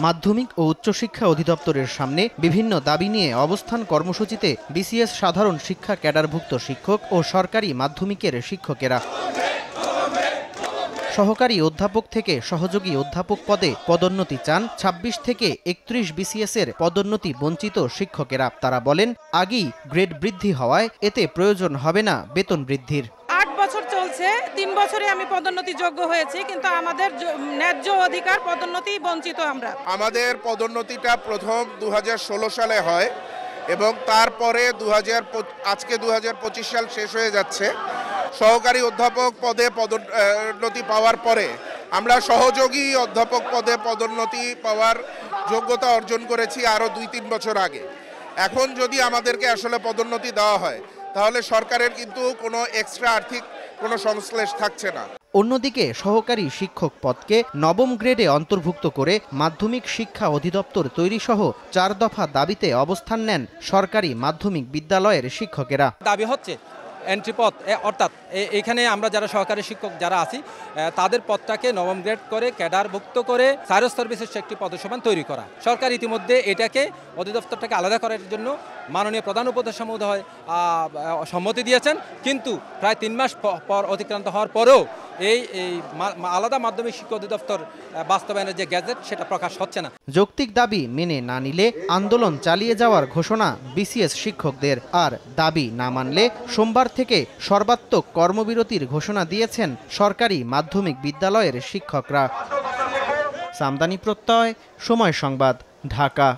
মাধ্যমিক ও উচ্চশিক্ষা অধিদপ্তরের সামনে বিভিন্ন দাবি নিয়ে অবস্থান কর্মসূচিতে বিসিএস সাধারণ শিক্ষা ক্যাডারভুক্ত শিক্ষক ও সরকারি মাধ্যমিকের শিক্ষকেরা। সহকারী অধ্যাপক থেকে সহযোগী অধ্যাপক পদে পদোন্নতি চান ২৬ থেকে ৩১ বিসিএস এর পদোন্নতি বঞ্চিত শিক্ষকেরা। তারা বলেন, আগেই গ্রেড বৃদ্ধি হওয়ায় এতে প্রয়োজন হবে না বেতন বৃদ্ধির। ৮ বছর চলছে, ৩ বছরে আমি পদোন্নতি যোগ্য হয়েছি, কিন্তু আমাদের ন্যায্য অধিকার পদোন্নতি বঞ্চিত আমরা। আমাদের পদোন্নতিটা প্রথম ২০১৬ সালে হয় এবং তারপরে আজকে ২০২৫ সাল শেষ হয়ে যাচ্ছে। সহকারী অধ্যাপক পদে পদোন্নতি পাওয়ার পরে আমরা সহযোগী অধ্যাপক পদে পদোন্নতি পাওয়ার যোগ্যতা অর্জন করেছি আরও ২-৩ বছর আগে। এখন যদি আমাদেরকে আসলে পদোন্নতি দেওয়া হয় তাহলে সরকারের কিন্তু কোনো এক্সট্রা আর্থিক কোনো সংশ্লেষ থাকছে না। অন্যদিকে সহকারী শিক্ষক পদকে নবম গ্রেডে অন্তর্ভুক্ত করে মাধ্যমিক শিক্ষা অধিদপ্তর তৈরিসহ ৪ দফা দাবিতে অবস্থান নেন সরকারি মাধ্যমিক বিদ্যালয়ের শিক্ষকেরা। দাবি হচ্ছে এন্ট্রি পদ, অর্থাৎ এখানে আমরা যারা সহকারী শিক্ষক যারা আছি তাদের পদটাকে নবম গ্রেড করে ক্যাডারভুক্ত করে সার্ভিস সার্ভিসের একটি পদসমান তৈরি করা। সরকার ইতিমধ্যে এটাকে অধিদপ্তরটাকে আলাদা করার জন্য মাননীয় প্রধান উপদেষ্টা মহোদয় সম্মতি দিয়েছেন, কিন্তু প্রায় ৩ মাস পর অতিক্রান্ত হওয়ার পরেও এই আলাদা মাধ্যমিক শিক্ষা অধিদপ্তর বাস্তবায়নের যে গ্যাজেট সেটা প্রকাশ হচ্ছে না। যৌক্তিক দাবি মেনে না নিলে আন্দোলন চালিয়ে যাওয়ার ঘোষণা বিসিএস শিক্ষকদের। আর দাবি না মানলে সোমবার থেকে সর্বাত্মক কর্মবিরতির ঘোষণা দিয়েছেন সরকারি মাধ্যমিক বিদ্যালয়ের শিক্ষকরা। সামদানি প্রত্যয়, সময় সংবাদ, ঢাকা।